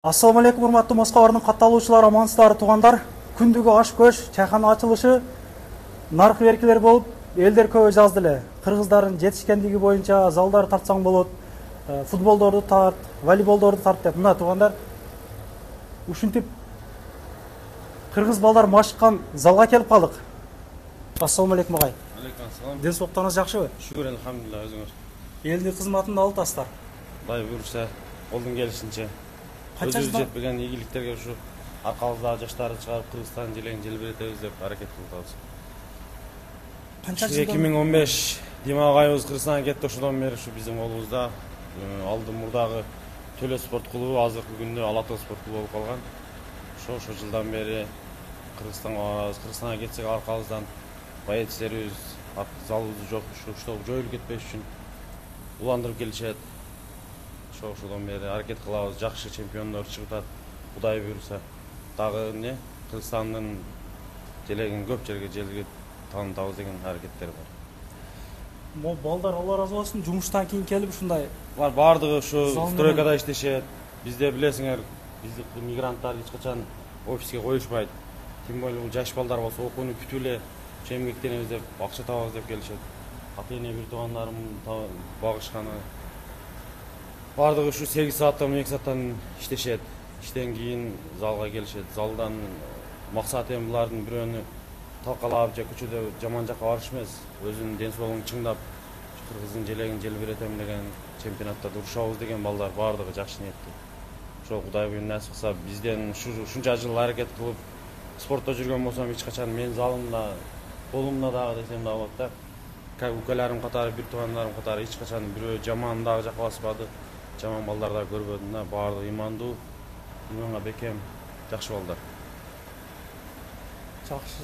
Assalamu алейкум, урматтуу Москвалардын катталуучулары, амансыздар туугандар. Күндүгү аш көш чайхана ачылышы наркы беркилер болуп, элдер көбү жазды эле. Кыргыздардын жетишкендиги боюнча залдар тартсаң болот, футболдорду тарт, волейболдорду тарт деп. Мына туугандар, ушинтип кыргыз балдар машыккан залга келип калдык. Ассаламу алейкум агай. Алейкум ассалам. Ден соолуктарыңыз жакшыбы? Шүгүр, алхамдулилла, өзүңүз. Элдин кызматында алыптасыздар. Кудай буйрса, колдун келишинче. Канча Өзүбүз жылдан жетпеген ийгиликтерге ушу аркабызда жаштарды чыгарып Кыргызстан желегин желбиретебиз деп аракет кылып атабыз. канча жылдан 2015 Дима агайыбыз Кыргызстанга кетти, ошондон бери ушу биздин колубузда алдын мурдагы Төлө спорт клубу азыркы күндө Алато спорт клубу болуп калган. Ошо жылдан бери Кыргызстанга кетсек аркабыздан боецтерибиз, залыбыз жок, ушул жоюлуп кетпеш үчүн уландырып келишет. Ошодон бери аракет кылабыз, жакшы чемпиондор чыгып атат. Кудай буйрса, дагы эмне Кыргызстандын желегин көп жерге таанытабыз деген аракеттер бар. балдар Алла разы болсун, жумуштан кийин келип ушундай Бардыгы ушу стройкада иштешет. Бизде билесиңер, биздик мигранттар эч качан офиске коюшпайт. Тем более бул жаш балдар болсо окууну бүтүп эле эмгектенебиз деп, акча табабыз деп келишет. Ата-эне бир туугандарым багышканы бардыгы ушу 8 сааттан 12 сааттан иштешет. Иштен кийин залга келишет. Залдан максаты эми булардын бирөөнү талкалап же көчөдө жаман жакка барыш эмес. Өзүнүн ден соолугун чыңдап, Кыргыздын желегин желбиретем деген чемпионатта урушабыз деген балдар бардыгы жакшы ниеттүү. Ошо Кудай буюрса насип кылса бизден ушунча жыл аракет кылып спортто жүргөн болсом эч качан менин залымда, колумда дагы десем да болот да. Как укаларым катары, бир туугандарым катары эч качан бирөө жаман дагы жакка баспады. Жаман балдар да көрбөдүм да, баардыгы имандуу, иманга бекем, жакшы балдар.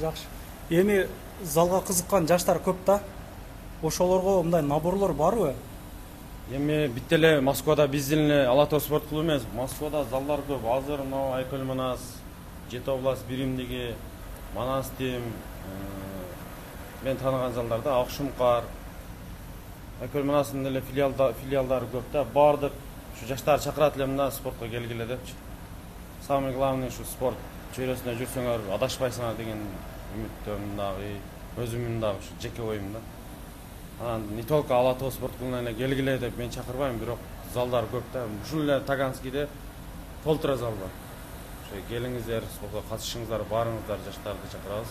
жакшы. Эми залга кызыккан жаштар көп да. Ошолорго мындай наборлор барбы? Эми бит эле Москвада биздин эле Алато спорт клубу эмес, Москвада залдар көп. Азыр мына Айкөл Манас, Жети область биримдиги, Манас Тим, мен тааныган залдарда Акшумкар, Айкөл Манастын эле филиалдары көп да. Бардык ушу жаштар чакырат элем да спортко келгиле депчи. Самый главный ушу спорт чөйрөсүндө жүрсөңөр адашпайсыңар деген үмүттөмүн дагы, өзүмдүн дагы ушу жеке оюм да. Не только Алато спорт клубуна эле келгиле деп мен чакырбайм, бирок залдар көп да. Ушул эле Таганскийде толтура зал бар. Ошо келиңиздер, спортко катышыңыздар, барыңыздар, жаштарды чакырабыз.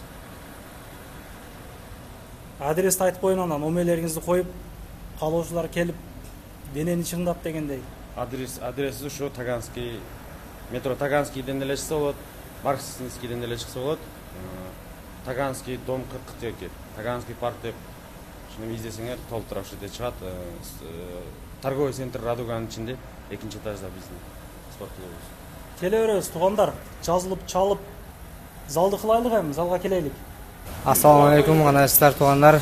Адрести айтып коюун, анан номерлериңизди коюп, каалоочулар келип денени чыңдап дегендей. Адреси ушу Таганский, метро Таганскийден эле чыкса болот, Марксинскийден эле чыкса болот. Таганский дом 42, Таганский парк деп шуну издесеңер толтура ушу жерде чыгат. Торговый центр Радуганын ичинде, экинчи этажда биздин спорт клубубуз. Келе беребиз туугандар, жазылып, чалып, залды кылайлык эми, залга келелик. Ассаламу алейкум, канаачылар туугандар.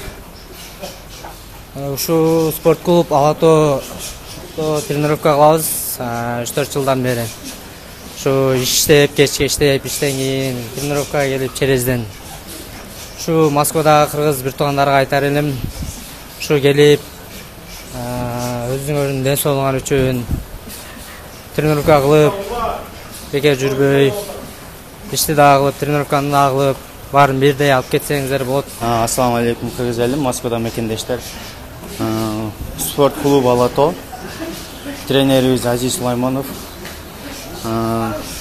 Ушу спорт клуб Алато тренировка кылабыз 3-4 жылдан бери. Ушу иштеп, кечке иштеп, иштен кийин тренировкага келип черезден. Ушу Москвадагы кыргыз бир туугандарга айтар элем, ушу келип өзүңөрдүн ден соолугуңар үчүн тренировка кылып, бекер жүрбөй, ишти дагы кылып, тренировканы дагы кылып, баарын бирдей алып кетсеңиздер болот. Ассаламу алейкум, кыргыз элим, Москвада мекендештер. Спорт клуб Алато, тренерибиз Азиз Сулайманов.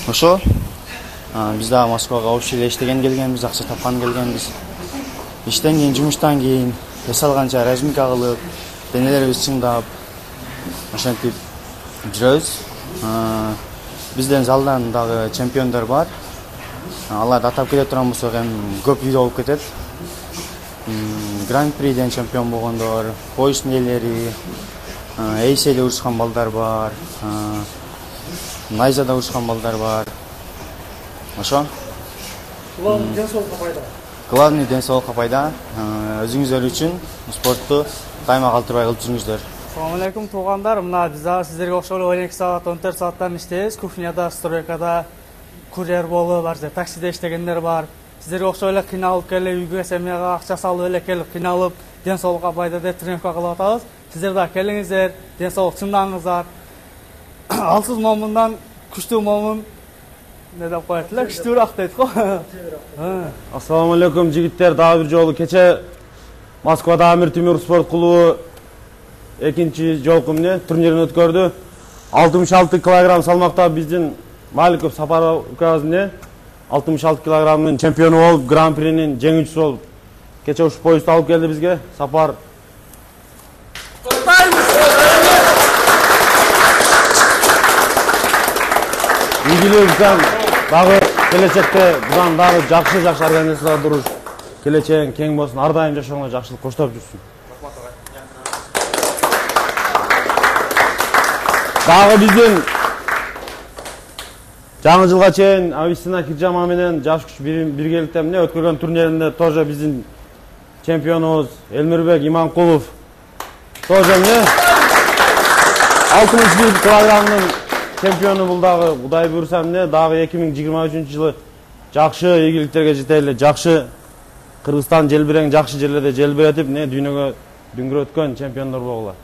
Ошо биз дагы Москвага общий эле иштеген келгенбиз, акча тапкан келгенбиз. Иштен кийин, жумуштан кийин эс алганча разминка кылып, денелерибизди чыңдап, ошентип жүрөбүз. Бизден залдан дагы чемпиондор бар. Аларды атап кете турган болсок, эми көп видео болуп кетет. Гран-приден чемпион болгондор, поезд ээлери, эйселе урушкан балдар бар, найзада урушкан балдар бар. Ошо. Главный ден соолукка пайда. Главный ден соолукка пайда. Өзүңүздөр үчүн спортту кайма калтырбай кылып жүрүңүздөр. Ассаламу алейкум туугандар. Мына биз дагы сиздерге окшоп 12 саат, 14 сааттан иштейбиз. Кухняда, стройкада, курьер болуп, таксиде иштегендер бар. Сиздерге окшоп эле кыйналып келип, үйгө семьяга акча салып эле келип кыйналып, ден соолукка пайда деп тренировка кылып атабыз. Сиздер да келиңиздер, ден соолук чыңдаңыздар. Алсыз момундан күчтүү момун не деп коет эле, күчтүүрөөк дейт го. Assalamu alaikum жигиттер, дагы бир жолу кече Москвада Амир Тимур спорт клубу экинчи жолку турнирин өткөрдү. 66 килограмм салмакта биздин Маликов Сапар укабыз 66 килограммдын чемпиону болуп, гран-принин жеңүүчүсү болуп, кече ушу поездду алып келди бизге. Сапар ийгилигибизден дагы келечекте будан дагы жакшы организациялар туруш, келечегиң кең болсун, ар дайым жашооңо жакшылык коштоп жүрсүн. Дагы биздин жаңы жылга чейин Авистина Киржама менен жаш күч биргеликте өткөргөн турниринде тоже биздин чемпионубуз Элмирбек Иманкулов тоже 61 килограммдын чемпиону бул дагы, Кудай буйрса дагы 2023-жылы жакшы ийгиликтерге жете эле, жакшы Кыргызстан желбирең жакшы жерлерде желбиретип, дүйнөгө дүңгүрөткөн чемпиондор болгула.